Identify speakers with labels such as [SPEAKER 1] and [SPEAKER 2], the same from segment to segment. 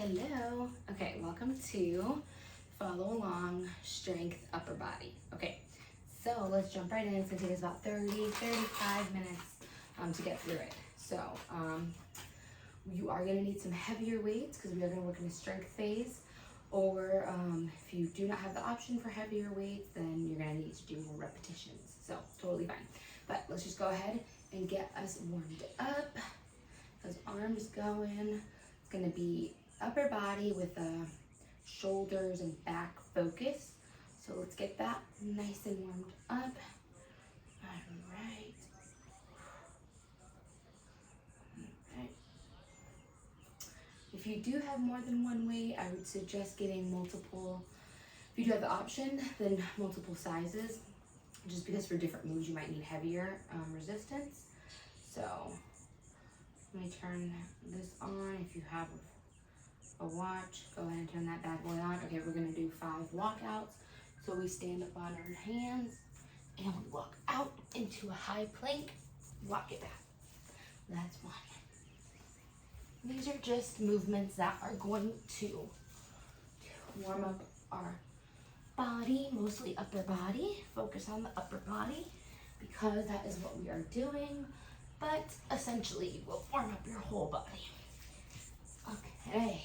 [SPEAKER 1] Hello. Okay, welcome to Follow Along Strength Upper Body. Okay, so let's jump right in. It's gonna take us about 35 minutes to get through it. So you are gonna need some heavier weights because we are gonna work in a strength phase. Or if you do not have the option for heavier weights, then you're gonna need to do more repetitions. So totally fine. But let's just go ahead and get us warmed up. Those arms going. It's gonna be upper body with shoulders and back focus. So let's get that nice and warmed up. All right. If you do have more than one weight, I would suggest getting multiple. If you do have the option, then multiple sizes, just because for different moves you might need heavier resistance. So let me turn this on. If you have a watch, go ahead and turn that bad boy on. Okay, we're gonna do 5 walkouts. So we stand up on our hands and we walk out into a high plank, walk it back. That's 1. These are just movements that are going to warm up our body, mostly upper body. Focus on the upper body because that is what we are doing, but essentially we'll warm up your whole body. Okay,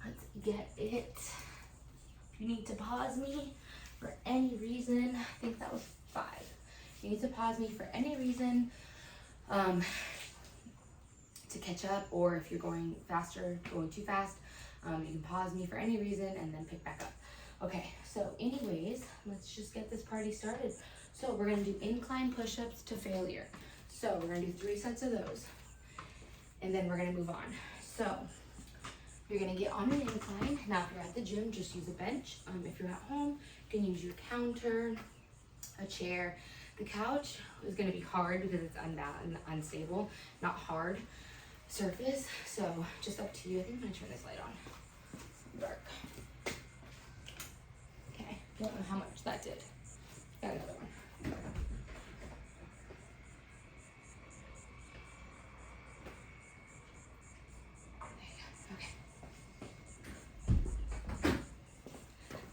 [SPEAKER 1] let's get it. If you need to pause me for any reason, I think that was 5. If you need to pause me for any reason, to catch up, or if you're going faster, going too fast, you can pause me for any reason and then pick back up. Okay, so anyways, let's just get this party started. So we're gonna do incline push-ups to failure. So we're gonna do 3 sets of those, and then we're gonna move on. So you're gonna get on an incline. Now, if you're at the gym, just use a bench. If you're at home, you can use your counter, a chair. The couch is gonna be hard because it's unstable, not hard surface, so just up to you. I think I'm gonna turn this light on. Dark. Okay, don't know how much that did. Got another one.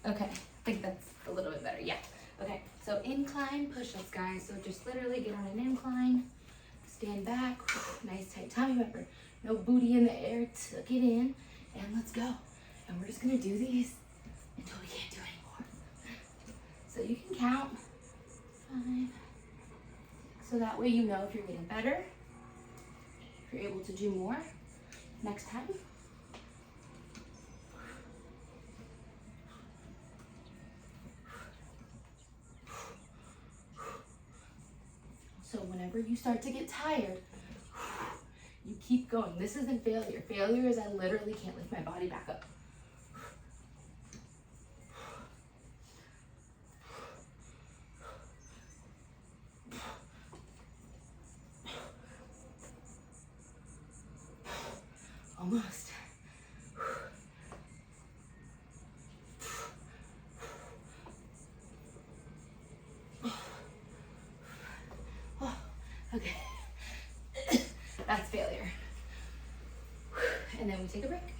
[SPEAKER 1] Okay, I think that's a little bit better, yeah. Okay, so incline push-ups, guys. So just literally get on an incline, stand back, nice tight tummy. Remember, no booty in the air, tuck it in, and let's go. And we're just gonna do these until we can't do anymore. So you can count 5. So that way you know if you're getting better, if you're able to do more next time. So whenever you start to get tired, you keep going. This isn't failure. Failure is I literally can't lift my body back up. Almost. Okay, that's failure. And then we take a break.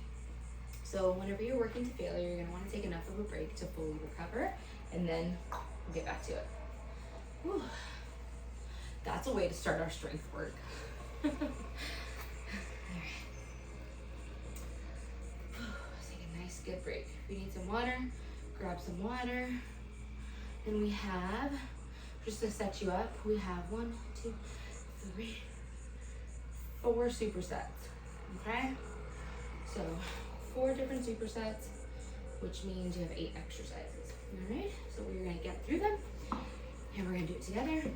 [SPEAKER 1] So whenever you're working to failure, you're gonna wanna take enough of a break to fully recover, and then we'll get back to it. Whew. That's a way to start our strength work. All right. Let's take a nice good break. If you need some water, grab some water. Then we have, just to set you up, we have 1, 2, 3, 4 supersets, okay? So 4 different supersets, which means you have 8 exercises, all right? So we're gonna get through them, and we're gonna do it together,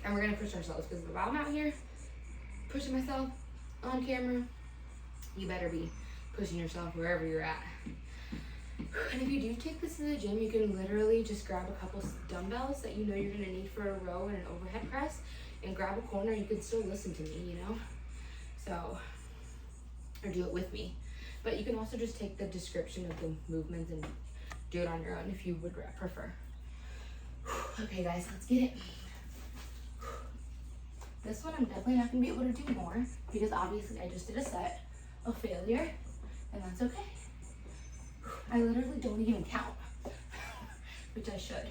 [SPEAKER 1] and we're gonna push ourselves, because while I'm out here pushing myself on camera, you better be pushing yourself wherever you're at. And if you do take this to the gym, you can literally just grab a couple dumbbells that you know you're gonna need for a row and an overhead press, and grab a corner. You can still listen to me, you know? So, or do it with me. But you can also just take the description of the movements and do it on your own if you would prefer. Okay guys, let's get it. This one I'm definitely not gonna be able to do more because obviously I just did a set of failure. and that's okay. I literally don't even count, which I should,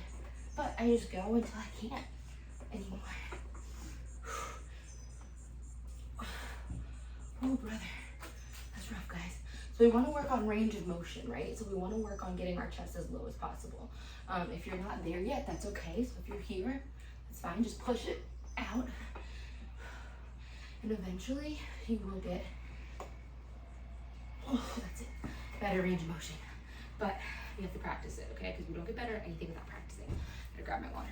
[SPEAKER 1] but I just go until I can't anymore. Oh, brother, that's rough, guys. So we want to work on range of motion, right? So we want to work on getting our chest as low as possible. If you're not there yet, that's okay. So if you're here, that's fine. Just push it out, and eventually you will get, oh, that's it, better range of motion. But you have to practice it, okay? Because we don't get better at anything without practicing. I'm gonna grab my water.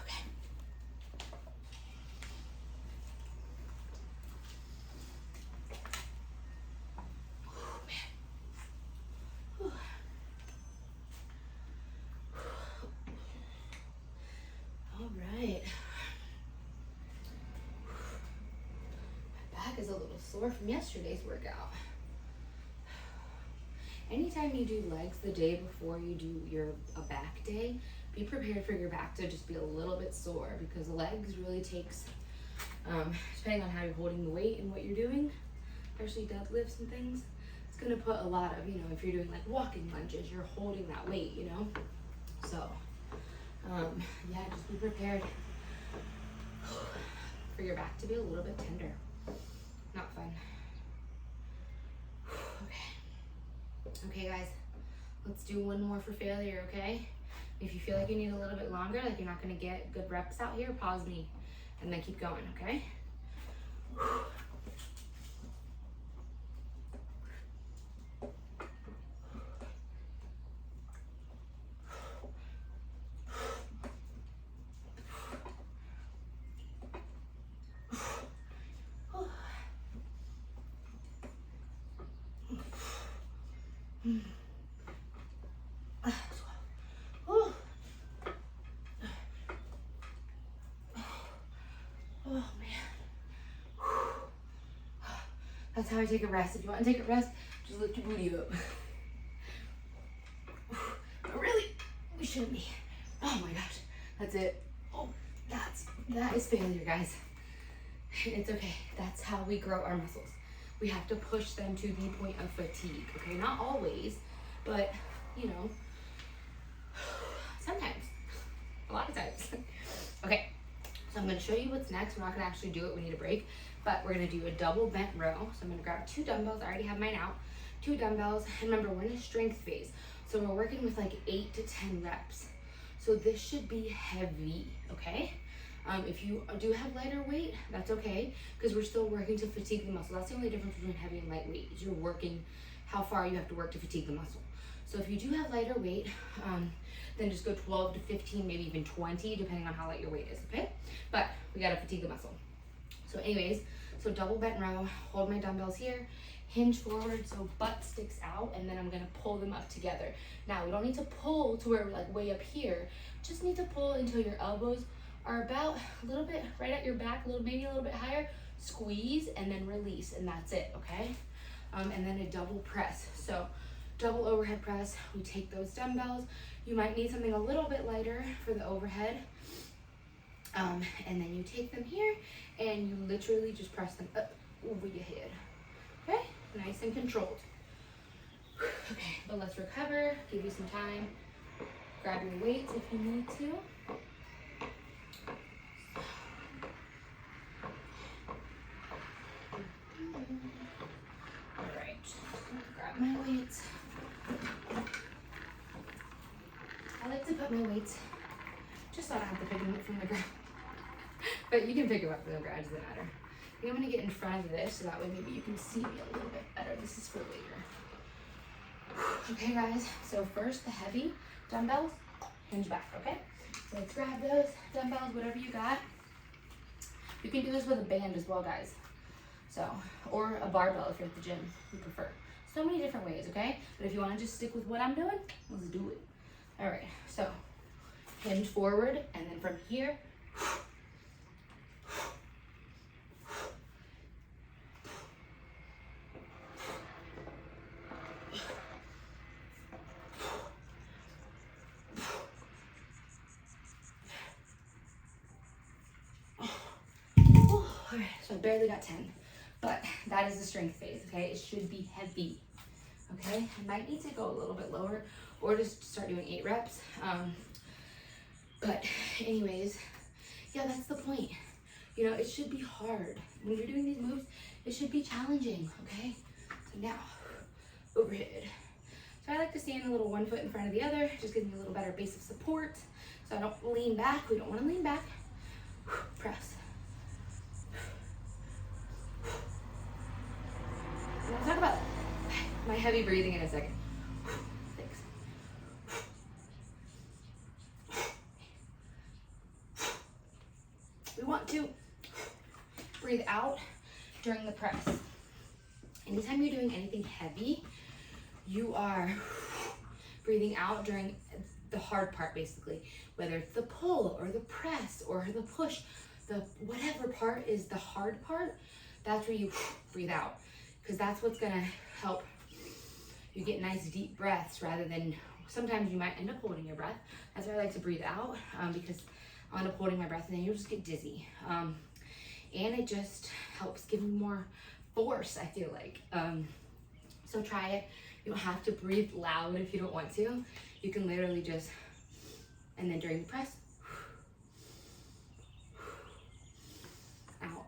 [SPEAKER 1] Okay. Oh, man. All right. My back is a little sore from yesterday's workout. Anytime you do legs the day before you do a back day, be prepared for your back to just be a little bit sore, because legs really takes, depending on how you're holding the weight and what you're doing, especially deadlifts and things, it's gonna put a lot of, if you're doing like walking lunges, you're holding that weight, So, yeah, just be prepared for your back to be a little bit tender. Not fun. Okay, guys, let's do one more for failure, okay? If you feel like you need a little bit longer, like you're not gonna get good reps out here, pause me and then keep going, okay? That's how I take a rest. If you want to take a rest, just lift your booty up. But really, we shouldn't be. Oh my gosh, that's it. Oh, that is failure, guys. It's okay. That's how we grow our muscles. We have to push them to the point of fatigue, okay? Not always, but sometimes, a lot of times. Okay, so I'm gonna show you what's next. We're not gonna actually do it, we need a break, but we're gonna do a double bent row. So I'm gonna grab 2 dumbbells, I already have mine out, 2 dumbbells, and remember, we're in a strength phase. So we're working with like 8 to 10 reps. So this should be heavy, okay? If you do have lighter weight, that's okay, because we're still working to fatigue the muscle. That's the only difference between heavy and light weight, is you're working how far you have to work to fatigue the muscle. So if you do have lighter weight, then just go 12 to 15, maybe even 20, depending on how light your weight is, okay? But we gotta fatigue the muscle. So anyways, so double bent row, hold my dumbbells here, hinge forward so butt sticks out, and then I'm gonna pull them up together. Now, we don't need to pull to where we're like way up here, just need to pull until your elbows are about a little bit right at your back, maybe a little bit higher, squeeze, and then release, and that's it, okay? And then a double press. So double overhead press, we take those dumbbells. You might need something a little bit lighter for the overhead. And then you take them here, and you literally just press them up over your head, okay? Nice and controlled. Okay, but let's recover, give you some time. Grab your weights if you need to. All right, grab my weights. I like to put my weights just so I don't have to pick them up from the ground. But you can pick them up from the ground, it doesn't matter. I think I'm gonna get in front of this so that way maybe you can see me a little bit better. This is for later. Okay, guys, so first the heavy dumbbells, hinge back, okay? So let's grab those dumbbells, whatever you got. You can do this with a band as well, guys. So, or a barbell if you're at the gym, you prefer. So many different ways, okay? But if you wanna just stick with what I'm doing, let's do it. All right, so hinge forward, and then from here, so I barely got 10, But that is the strength phase, okay? It should be heavy, okay? I might need to go a little bit lower or just start doing 8 reps. But anyways, yeah, that's the point. You know, it should be hard. When you're doing these moves, it should be challenging, okay? So now, overhead. So I like to stand a little one foot in front of the other, just gives me a little better base of support. So I don't lean back. We don't want to lean back. Press. And we'll talk about my heavy breathing in a second. Thanks. We want to breathe out during the press. Anytime you're doing anything heavy, you are breathing out during the hard part, basically. Whether it's the pull or the press or the push, the whatever part is the hard part, that's where you breathe out. Because that's what's gonna help you get nice deep breaths rather than, sometimes you might end up holding your breath. That's why I like to breathe out, because I'll end up holding my breath and then you'll just get dizzy. And it just helps give you more force, I feel like. So try it. You don't have to breathe loud if you don't want to. You can literally just, and then during the press, out.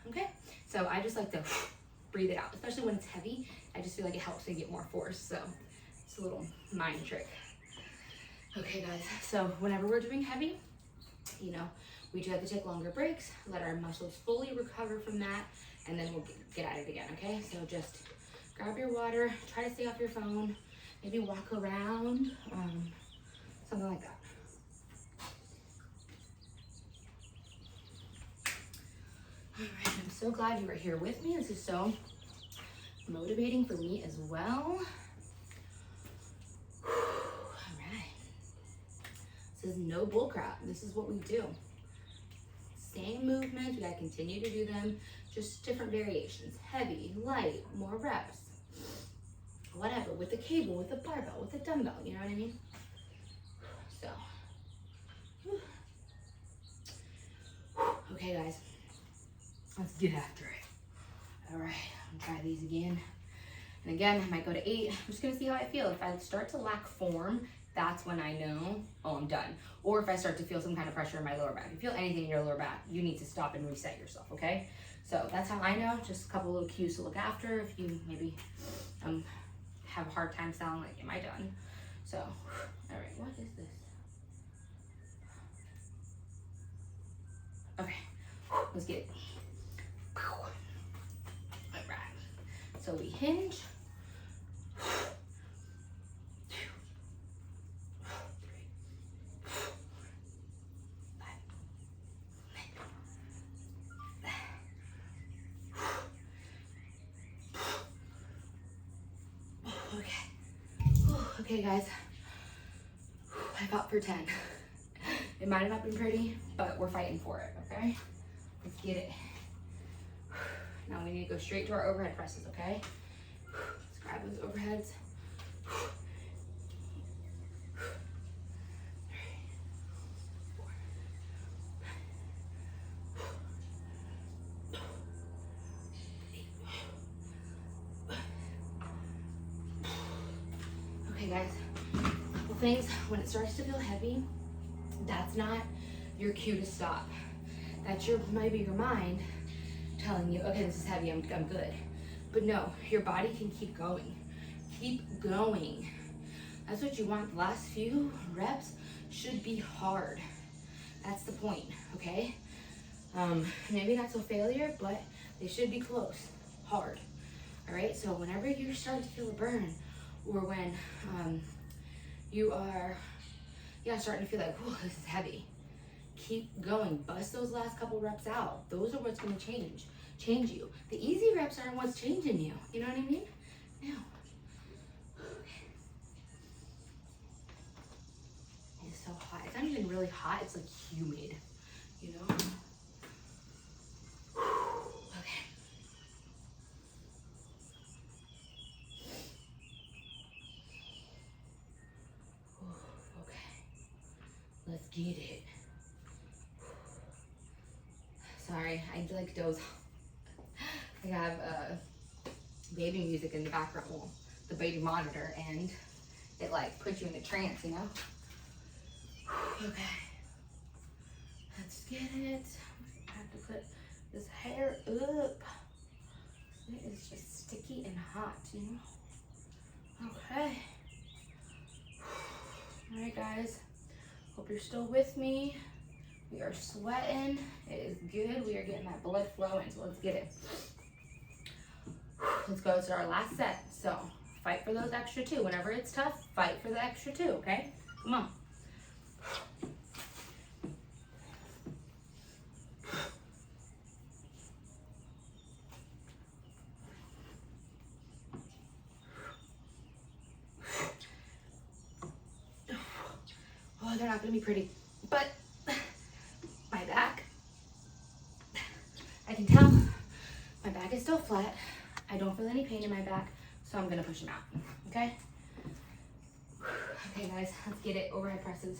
[SPEAKER 1] Okay? So I just like to breathe it out, especially when it's heavy. I just feel like it helps me get more force. So it's a little mind trick. Okay, guys. So whenever we're doing heavy, you know, we do have to take longer breaks, let our muscles fully recover from that, and then we'll get at it again, okay? So just grab your water, try to stay off your phone, maybe walk around, something like that. All right, I'm so glad you were here with me. This is so motivating for me as well. All right. This is no bull crap. This is what we do. Same movements, we gotta continue to do them, just different variations. Heavy, light, more reps. Whatever, with the cable, with the barbell, with the dumbbell, you know what I mean? So, okay guys, let's get after it. All right, I'm gonna try these again. And again, I might go to 8. I'm just gonna see how I feel. If I start to lack form, that's when I know, oh, I'm done. Or if I start to feel some kind of pressure in my lower back. If you feel anything in your lower back, you need to stop and reset yourself, okay? So that's how I know, just a couple little cues to look after if you maybe have a hard time sounding like, am I done? So, all right, what is this? Okay, let's get it. All right, so we hinge. Okay guys, I fought for 10. It might have not been pretty, but we're fighting for it, okay? Let's get it. Now we need to go straight to our overhead presses, okay? Let's grab those overheads. Okay guys, couple things. When it starts to feel heavy, that's not your cue to stop. That's maybe your mind telling you, okay, this is heavy, I'm good. But no, your body can keep going. Keep going. That's what you want. The last few reps should be hard. That's the point, okay? Maybe not so failure, but they should be close, hard. All right, so whenever you start to feel a burn, or when you are, starting to feel like, whoa, this is heavy. Keep going, bust those last couple reps out. Those are what's gonna change you. The easy reps aren't what's changing you. You know what I mean? Now, okay. It's so hot. It's not even really hot, it's like humid, you know? Okay. Let's get it. Sorry, I like doze. I I have baby music in the background, well, the baby monitor, and it like puts you in a trance, you know? Okay, let's get it. I have to put this hair up. It is just sticky and hot, you know? Okay. All right, guys. Hope you're still with me. We are sweating. It is good. We are getting that blood flowing, so let's get it. Let's go to our last set. So fight for those extra 2. Whenever it's tough, fight for the extra 2, okay? Come on. Oh, they're not gonna be pretty, but my back, I can tell my back is still flat. I don't feel any pain in my back, so I'm gonna push them out, okay? Okay guys, let's get it. Overhead presses.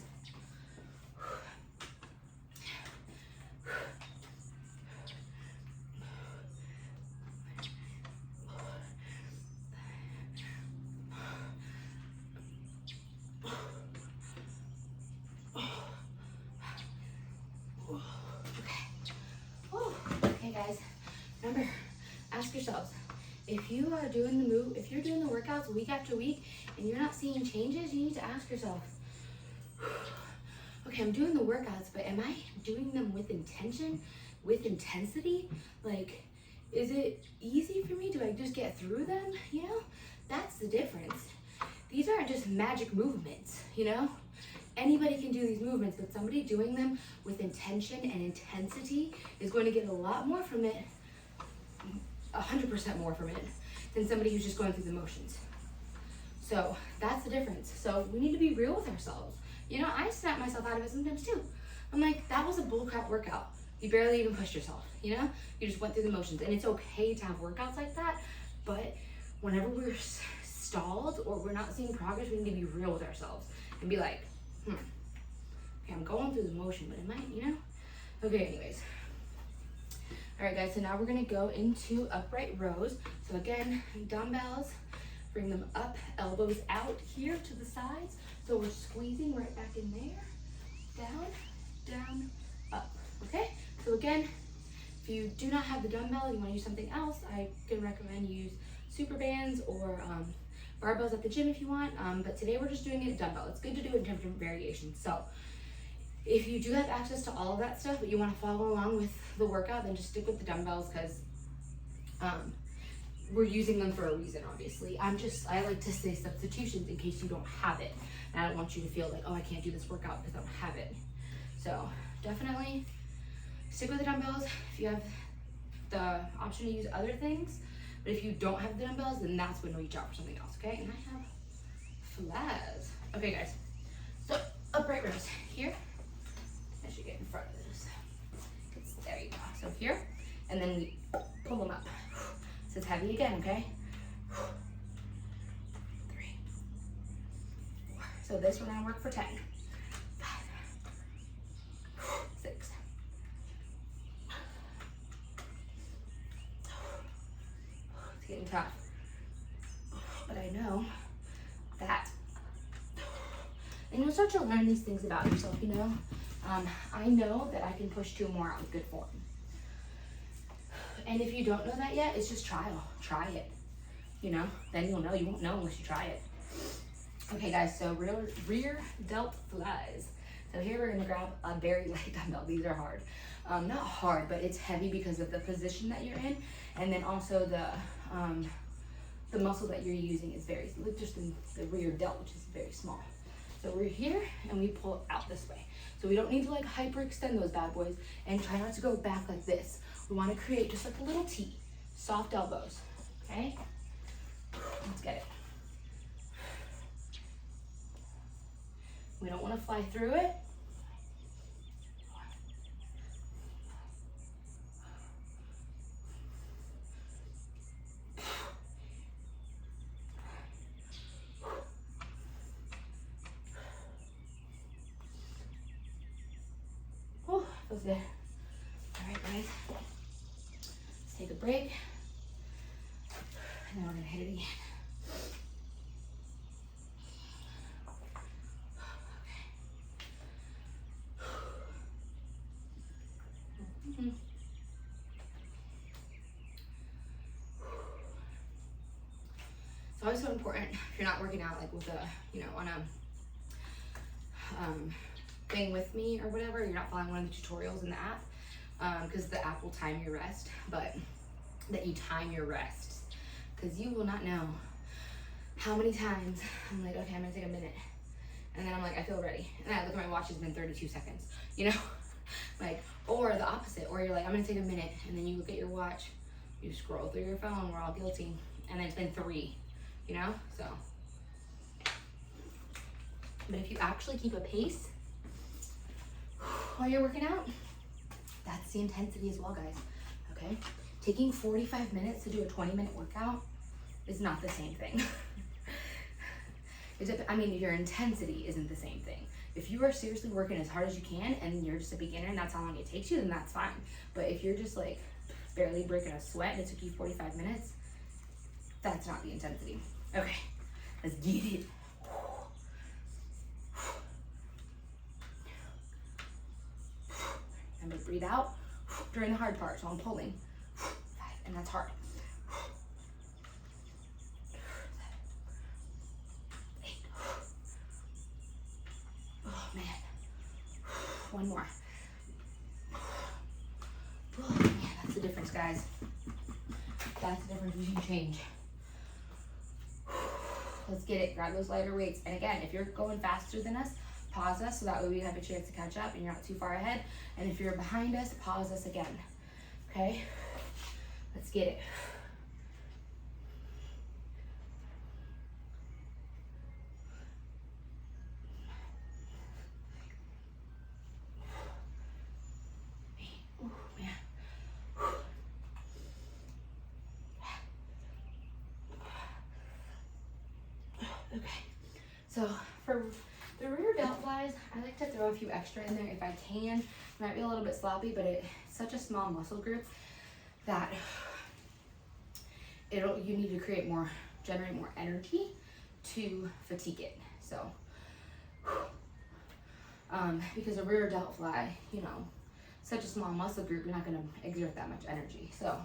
[SPEAKER 1] Okay guys, remember, ask yourselves, if you are doing if you're doing the workouts week after week and you're not seeing changes, you need to ask yourself, okay, I'm doing the workouts, but am I doing them with intention, with intensity? Like, is it easy for me? Do I just get through them? You know, that's the difference. These aren't just magic movements, you know? Anybody can do these movements, but somebody doing them with intention and intensity is going to get a lot more from it, 100% more from it, than somebody who's just going through the motions. So that's the difference. So we need to be real with ourselves. You know, I snap myself out of it sometimes too. I'm like, that was a bullcrap workout. You barely even pushed yourself, you know? You just went through the motions. And it's okay to have workouts like that, but whenever we're stalled or we're not seeing progress, we need to be real with ourselves and be like, okay, I'm going through the motion, but am I, you know? Okay, anyways. All right, guys, so now we're gonna go into upright rows. So again, dumbbells, bring them up, elbows out here to the sides. So we're squeezing right back in there, down, down, up, okay? So again, if you do not have the dumbbell, you wanna use something else, I can recommend use super bands or barbells at the gym if you want, but today we're just doing it dumbbell. It's good to do it in different variations. So if you do have access to all of that stuff, but you want to follow along with the workout, then just stick with the dumbbells because we're using them for a reason, obviously. I like to say substitutions in case you don't have it. And I don't want you to feel like, oh, I can't do this workout because I don't have it. So definitely stick with the dumbbells. If you have the option to use other things, but if you don't have the dumbbells, then that's when reach out for something else, okay? And I have flares. Okay, guys. So upright rows here. I should get in front of this. There you go. So here, and then we pull them up. So it's heavy again, okay? 3, 4. So this we're gonna work for 10. 5, 6. It's getting tough. But I know that, and you'll start to learn these things about yourself, you know? I know that I can push 2 more out with good form. And if you don't know that yet, it's just trial. Try it, you know? Then you'll know. You won't know unless you try it. Okay, guys, so rear delt flies. So here we're gonna grab a very light dumbbell. These are hard. Not hard, but it's heavy because of the position that you're in. And then also the muscle that you're using is very, just in the rear delt, which is very small. So we're here and we pull out this way. So we don't need to like hyperextend those bad boys, and try not to go back like this. We want to create just like a little T, soft elbows, okay? Let's get it. We don't want to fly through it. Feels good. All right, guys. Let's take a break. And then we're gonna hit it again. Okay. It's always so important if you're not working out like with a, you know, on a thing with me or whatever, you're not following one of the tutorials in the app, because the app will time your rest, but that you time your rest, because you will not know how many times I'm like, okay, I'm gonna take a minute, and then I'm like, I feel ready, and I look at my watch, it's been 32 seconds, you know, like, or the opposite, or you're like, I'm gonna take a minute, and then you look at your watch, you scroll through your phone, we're all guilty, and then it's been 3, you know, so. But if you actually keep a pace while you're working out, that's the intensity as well, guys, okay? Taking 45 minutes to do a 20-minute workout is not the same thing. I mean, your intensity isn't the same thing. If you are seriously working as hard as you can and you're just a beginner and that's how long it takes you, then that's fine. But if you're just like barely breaking a sweat and it took you 45 minutes, that's not the intensity. Okay, let's get it. Remember, breathe out during the hard part, so I'm pulling, and that's hard. 8. Oh man, 1 more. Oh man, that's the difference, guys. That's the difference between change. Let's get it, grab those lighter weights. And again, if you're going faster than us, pause us so that way we have a chance to catch up and you're not too far ahead. And if you're behind us, pause us again. Okay? Let's get it. Oh, man. Okay. So for the rear delt flies, I like to throw a few extra in there if I can. It might be a little bit sloppy, but it's such a small muscle group that you need to generate more energy to fatigue it. So, because a rear delt fly, you know, such a small muscle group, you're not gonna exert that much energy. So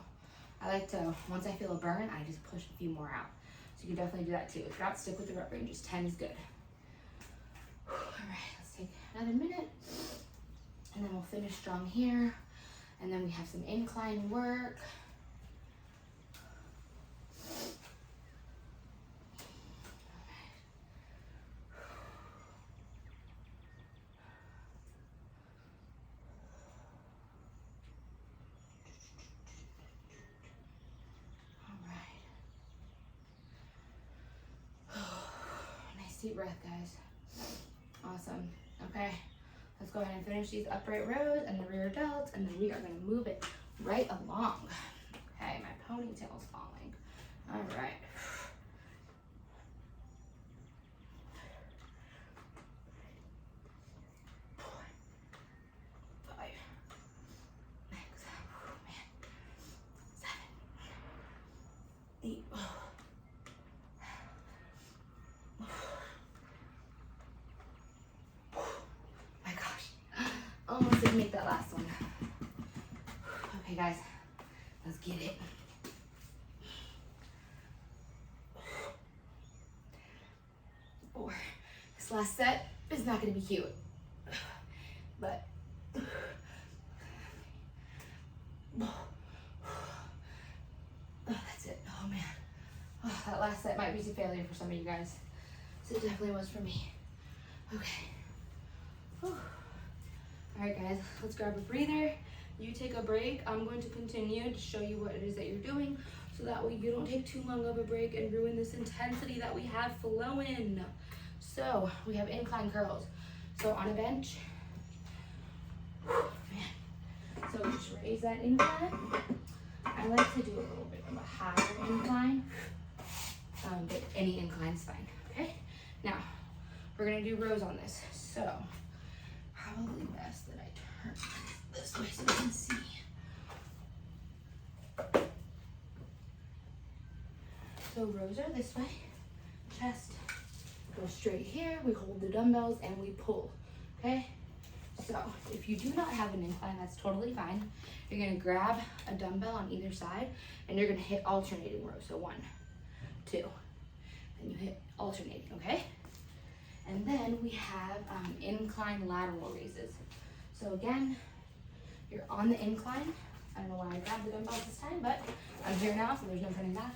[SPEAKER 1] I like to, once I feel a burn, I just push a few more out. So you can definitely do that too. If you're not, stick with the rep ranges. 10 is good. All right, let's take another minute, and then we'll finish strong here. And then we have some incline work. Deep breath, guys. Awesome. Okay, let's go ahead and finish these upright rows and the rear delts, and then we are going to move it right along. Okay, my ponytail's falling. All right. 4, 5, 6, man, 7, 8. Almost didn't make that last one. Okay, guys, let's get it. Or this last set is not going to be cute, but that's it. Oh man, that last set might be a failure for some of you guys. So it definitely was for me. Okay. Whew. All right, guys, let's grab a breather. You take a break. I'm going to continue to show you what it is that you're doing so that way you don't take too long of a break and ruin this intensity that we have flowing. So we have incline curls. So on a bench, man. So just raise that incline. I like to do a little bit of a higher incline, but any incline's fine, okay? Now, we're gonna do rows on this. So probably best that I turn this way so you can see. So rows are this way. Chest goes straight here. We hold the dumbbells and we pull, okay? So if you do not have an incline, that's totally fine. You're gonna grab a dumbbell on either side and you're gonna hit alternating rows. So 1, 2, and you hit alternating, okay? And then we have incline lateral raises. So again, you're on the incline. I don't know why I grabbed the dumbbells this time, but I'm here now, so there's no turning back.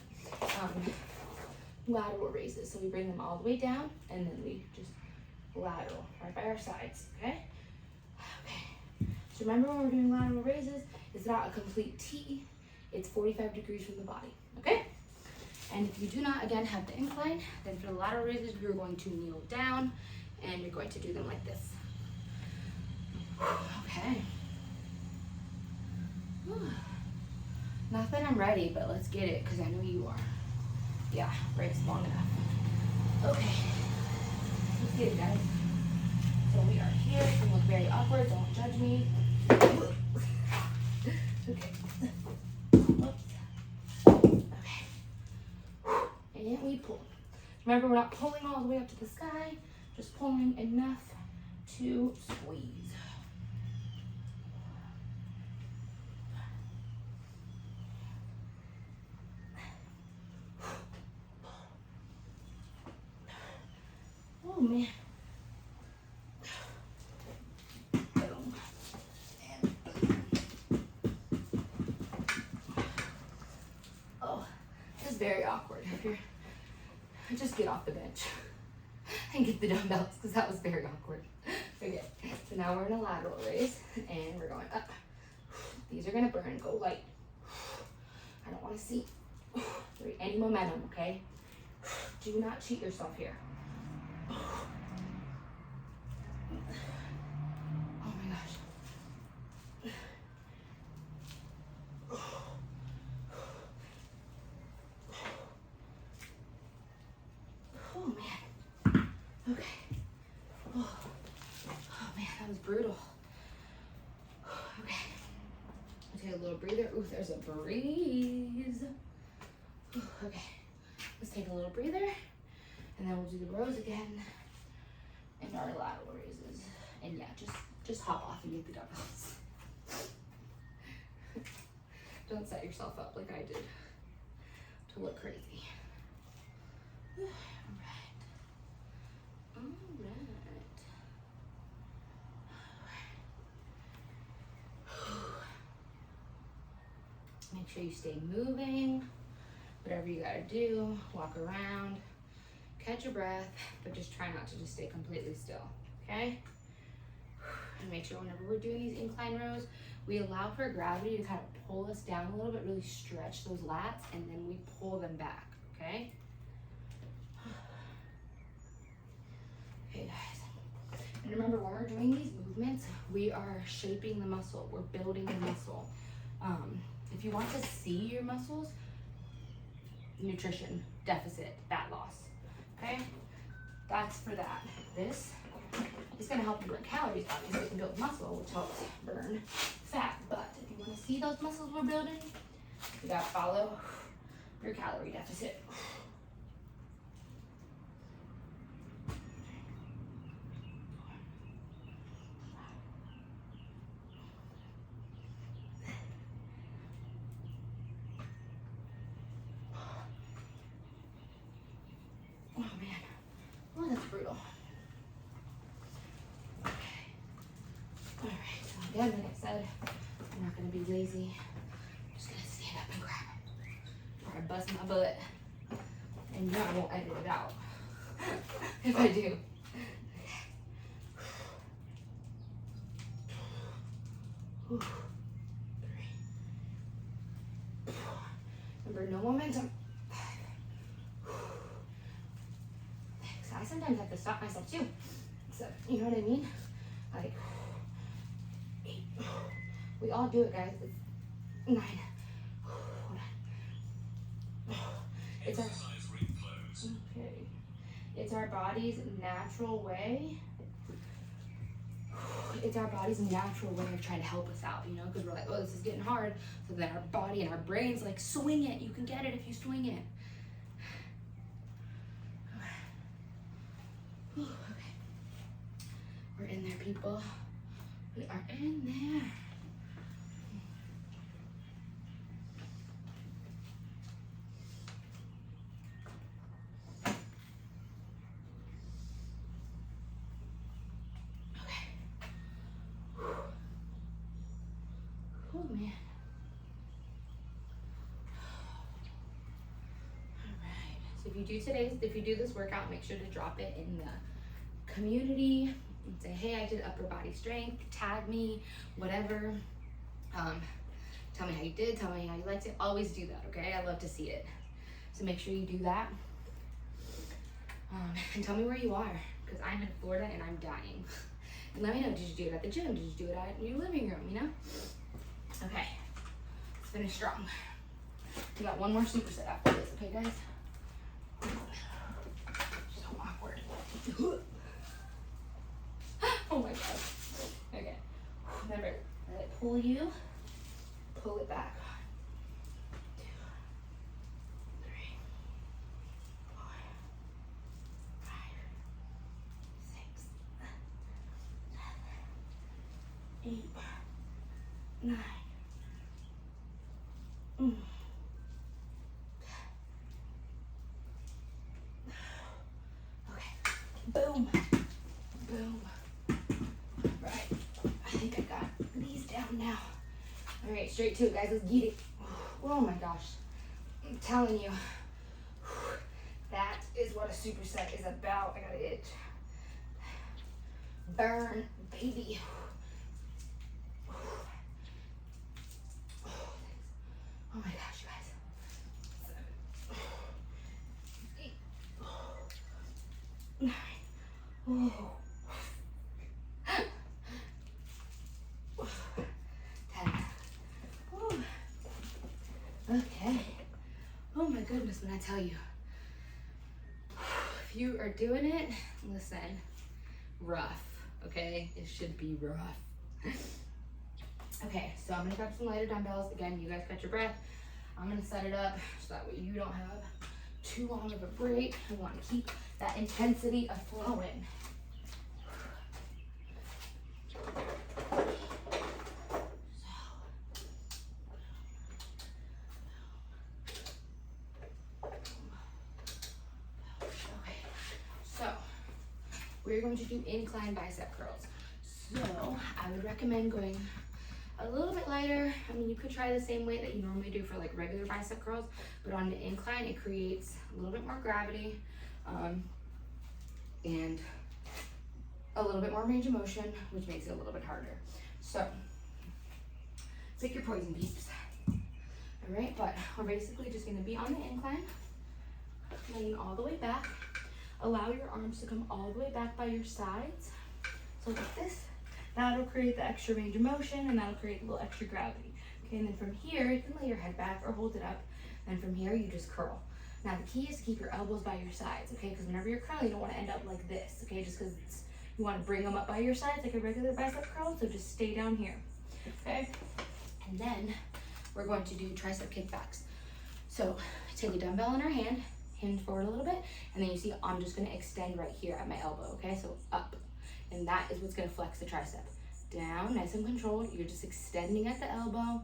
[SPEAKER 1] Lateral raises. So we bring them all the way down and then we just lateral right by our sides, okay? Okay. So remember when we're doing lateral raises, it's not a complete T, it's 45 degrees from the body, okay? And if you do not, again, have the incline, then for the lateral raises, you're going to kneel down and you're going to do them like this. Okay. Not that I'm ready, but let's get it, because I know you are. Yeah, break's long enough. Okay. Let's get it, guys. So we are here. It can look very awkward. Don't judge me. Okay. Whoops. Okay. And we pull. Remember, we're not pulling all the way up to the sky, just pulling enough to squeeze. Oh man. Boom. And boom. Oh, this is very awkward. If you're, just get off the bench and get the dumbbells, because that was very awkward. Okay, so now we're in a lateral raise and we're going up. These are gonna burn, go light. I don't wanna see any momentum, okay? Do not cheat yourself here. Oh my gosh. Oh man. Okay. Oh man, that was brutal. Okay. Let's take a little breather. Ooh, there's a breeze. Okay. Let's take a little breather. And then we'll do the rows again and our lateral raises. And yeah, just hop off and get the dumbbells. Don't set yourself up like I did to look crazy. All right. Make sure you stay moving. Whatever you gotta do, walk around. Catch your breath, but just try not to just stay completely still, okay? And make sure whenever we're doing these incline rows, we allow for gravity to kind of pull us down a little bit, really stretch those lats, and then we pull them back, okay? Okay, guys. And remember, when we're doing these movements, we are shaping the muscle. We're building the muscle. If you want to see your muscles, nutrition, deficit, fat loss. Okay, that's for that. This is going to help you burn calories, obviously. You can build muscle, which helps burn fat. But if you want to see those muscles we're building, you got to follow your calorie deficit. Oh man, oh that's brutal. Okay, all right, so again, like I said, I'm not gonna be lazy. I'm just gonna stand up and grab it before I bust my butt. And no, I won't edit it out if I do. Okay. 3. Remember, no momentum. I sometimes have to stop myself too. So, you know what I mean? Like, 8. We all do it, guys. It's 9. Hold on. It's our, okay. It's our body's natural way. It's our body's natural way of trying to help us out, you know, because we're like, oh, this is getting hard. So then our body and our brain's like, swing it. You can get it if you swing it. We're in there, people. We are in there. Oh man. Alright. So if you do this workout, make sure to drop it in the community and say, hey, I did upper body strength, tag me, whatever. Tell me how you did, tell me how you liked it. Always do that, okay? I love to see it. So make sure you do that. And tell me where you are, because I'm in Florida and I'm dying. And let me know, did you do it at the gym? Did you do it at your living room, you know? Okay, let's finish strong. We got one more superset after this, okay guys? So awkward. Oh my god. Okay, remember, let it pull you, pull it back. 1, 2, 3, 4, 5, 6, 7, 8, 9. Okay, boom, boom. Right, I think I got these down now. All right, straight to it, guys. Let's get it. Oh my gosh, I'm telling you, that is what a superset is about. I got an itch. Burn, baby. Oh my gosh, you guys. 7, 8, 9. Oh. 10. Ooh. Okay. Oh my goodness, when I tell you, if you are doing it, listen, rough, okay? It should be rough. Okay, so I'm gonna grab some lighter dumbbells. Again, you guys catch your breath. I'm gonna set it up so that way you don't have too long of a break. I wanna keep that intensity flowing. So we're going to do incline bicep curls. So I would recommend going a little bit lighter. I mean, you could try the same weight that you normally do for like regular bicep curls, but on the incline, it creates a little bit more gravity and a little bit more range of motion, which makes it a little bit harder. So pick your poison, peeps. All right, but we're basically just gonna be on the incline, leaning all the way back. Allow your arms to come all the way back by your sides. So like this. That'll create the extra range of motion and that'll create a little extra gravity. Okay, and then from here, you can lay your head back or hold it up. And from here, you just curl. Now the key is to keep your elbows by your sides, okay? Because whenever you're curling, you don't want to end up like this, okay? Just because you want to bring them up by your sides like a regular bicep curl, so just stay down here, okay? And then we're going to do tricep kickbacks. So take a dumbbell in our hand, hinge forward a little bit, and then you see I'm just going to extend right here at my elbow, okay? So up. And that is what's gonna flex the tricep. Down, nice and controlled. You're just extending at the elbow.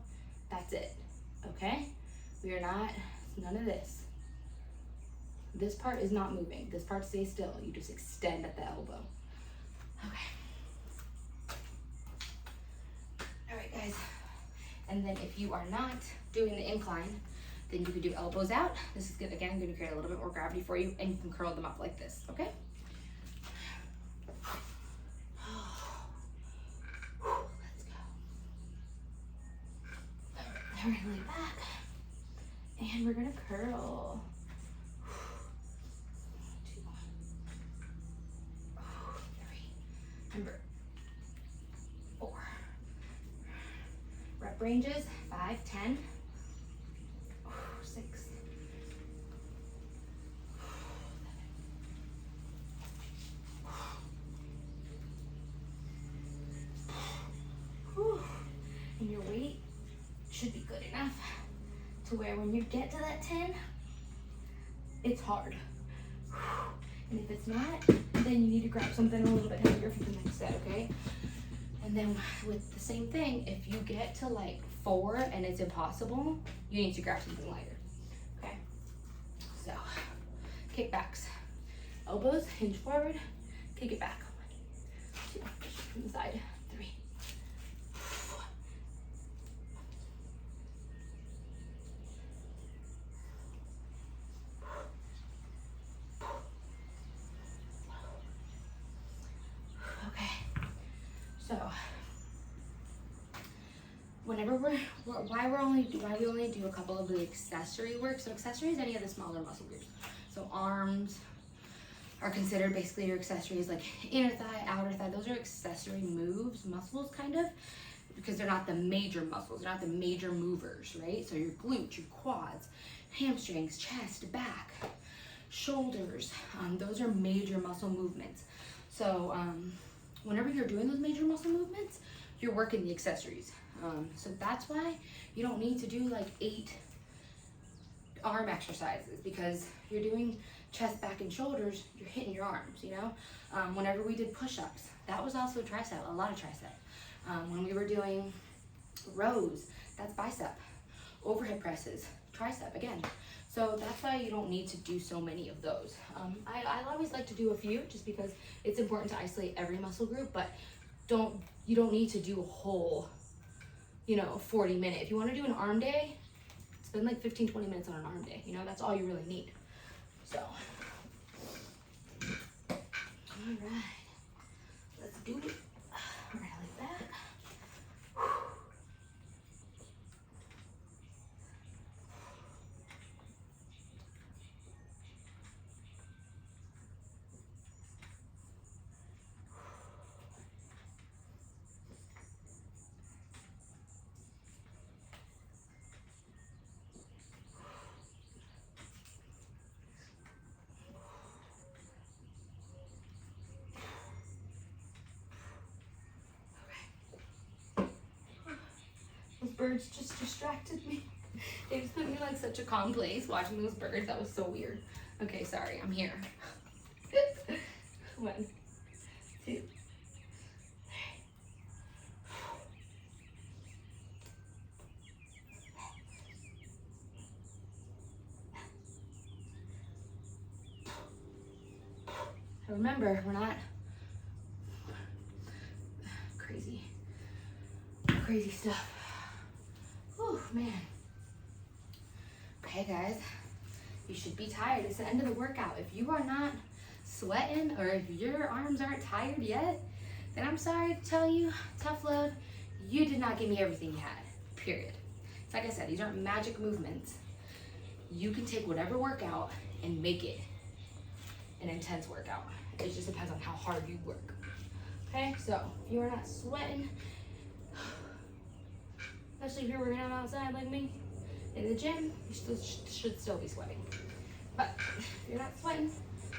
[SPEAKER 1] That's it, okay? We are not, none of this. This part is not moving. This part stays still. You just extend at the elbow. Okay. All right, guys. And then if you are not doing the incline, then you can do elbows out. This is, again, gonna create a little bit more gravity for you, and you can curl them up like this, okay? We're gonna lay back and we're gonna curl. 2, 3, remember, 4. Rep ranges, 5, 10, 6, 7. And your weight should be good enough to where when you get to that 10, it's hard. And if it's not, then you need to grab something a little bit heavier for the next set, okay? And then with the same thing, if you get to like 4 and it's impossible, you need to grab something lighter, okay? So, kickbacks. Elbows, hinge forward, kick it back. 1, 2, from the side, 3. Okay, so whenever why we only do a couple of the accessory work. So accessories, any of the smaller muscle groups. So arms are considered basically your accessories, like inner thigh, outer thigh. Those are accessory moves, muscles kind of, because they're not the major muscles, they're not the major movers, right? So your glutes, your quads, hamstrings, chest, back, shoulders, those are major muscle movements. So whenever you're doing those major muscle movements, you're working the accessories. So that's why you don't need to do like 8 arm exercises, because you're doing chest, back, and shoulders, you're hitting your arms, you know? Whenever we did push-ups, that was also tricep, a lot of tricep. When we were doing rows, that's bicep. Overhead presses, tricep again. So that's why you don't need to do so many of those. I always like to do a few, just because it's important to isolate every muscle group, but you don't need to do a whole, 40-minute. If you want to do an arm day, spend like 15-20 minutes on an arm day. That's all you really need. So, all right, let's do it. Right like that. Those birds just distracted me. They just put me in like such a calm place watching those birds. That was so weird. Okay, sorry, I'm here. 1, 2, 3. Remember, we're not crazy stuff. Oh man. Okay guys, you should be tired. It's the end of the workout. If you are not sweating, or if your arms aren't tired yet, then I'm sorry to tell you, tough load, you did not give me everything you had, period. It's like I said, these aren't magic movements. You can take whatever workout and make it an intense workout. It just depends on how hard you work. Okay, so if you are not sweating, especially if you're working out outside like me, in the gym, you should still be sweating. But if you're not sweating,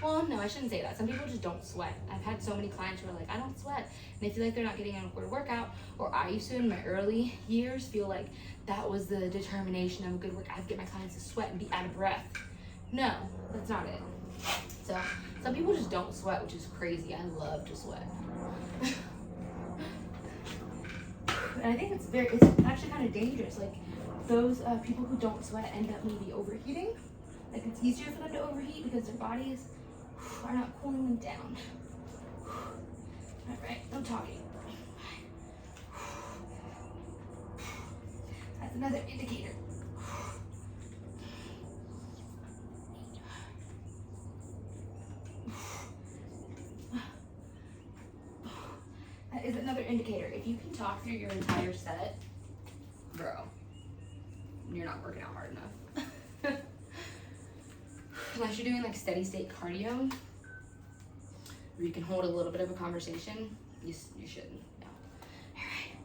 [SPEAKER 1] well, no, I shouldn't say that. Some people just don't sweat. I've had so many clients who are like, I don't sweat. And they feel like they're not getting a good workout. Or I used to, in my early years, feel like that was the determination of a good workout. I'd get my clients to sweat and be out of breath. No, that's not it. So some people just don't sweat, which is crazy. I love to sweat. And I think it's actually kind of dangerous. Like those people who don't sweat end up maybe overheating. Like it's easier for them to overheat because their bodies are not cooling them down. All right, no talking. That's another indicator. That is another indicator. If you can talk through your entire set, bro, you're not working out hard enough. Unless you're doing like steady state cardio, where you can hold a little bit of a conversation, you shouldn't. No. All right.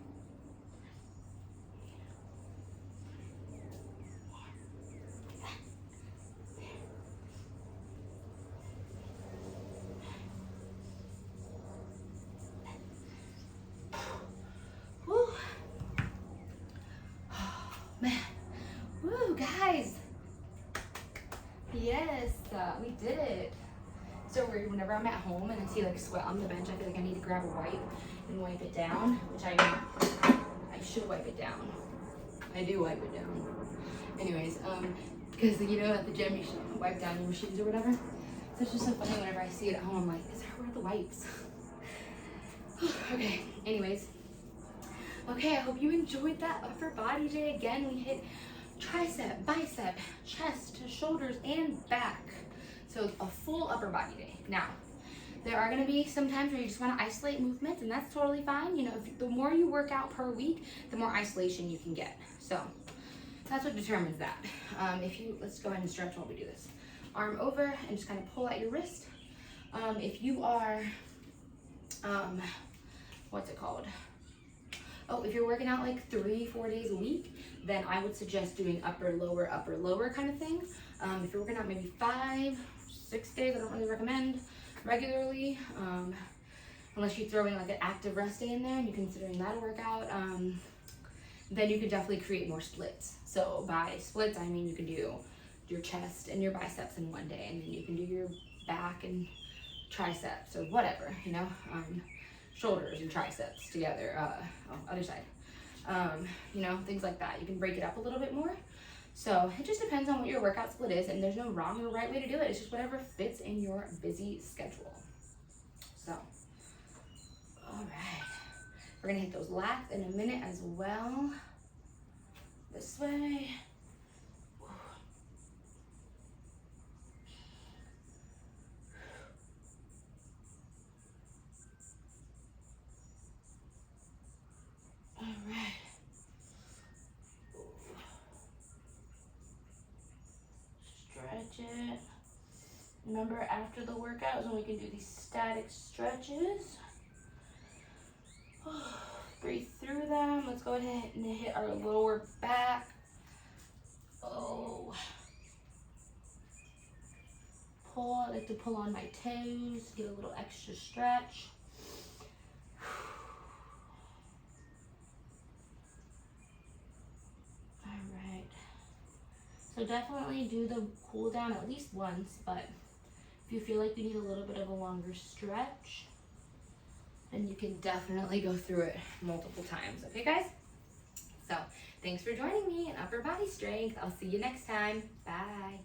[SPEAKER 1] Woo. Oh, man. Woo, guys. Yes, we did it. so weird whenever I'm at home and I see like sweat on the bench. I feel like I need to grab a wipe and wipe it down, which I should wipe it down. I do wipe it down. Anyways, because you know at the gym you should wipe down your machines or whatever. So it's just so funny whenever I see it at home. I'm like, where are the wipes? Okay. Anyways. Okay, I hope you enjoyed that upper body day. Again, we hit tricep, bicep, chest, shoulders, and back. So a full upper body day. Now, there are going to be some times where you just want to isolate movements, and that's totally fine. You know, the more you work out per week, the more isolation you can get. So that's what determines that. Let's go ahead and stretch while we do this. Arm over and just kind of pull at your wrist. If you are, what's it called? Oh, if you're working out like 3-4 days a week, then I would suggest doing upper, lower kind of thing. If you're working out maybe 5-6 days, I don't really recommend regularly, unless you throw in like an active rest day in there and you're considering that a workout, then you can definitely create more splits. So by splits, I mean you can do your chest and your biceps in one day, and then you can do your back and triceps or whatever, you know, shoulders and triceps together, other side, you know, things like that. You can break it up a little bit more. So it just depends on what your workout split is, and there's no wrong or right way to do it. It's just whatever fits in your busy schedule. So, all right. We're gonna hit those lats in a minute as well. This way. All right. Stretch it. Remember, after the workout is when we can do these static stretches. Breathe through them. Let's go ahead and hit our lower back. Oh. Pull. I like to pull on my toes, get a little extra stretch. All right. So definitely do the cool down at least once, but if you feel like you need a little bit of a longer stretch, then you can definitely go through it multiple times. Okay, guys? So thanks for joining me in upper body strength. I'll see you next time. Bye.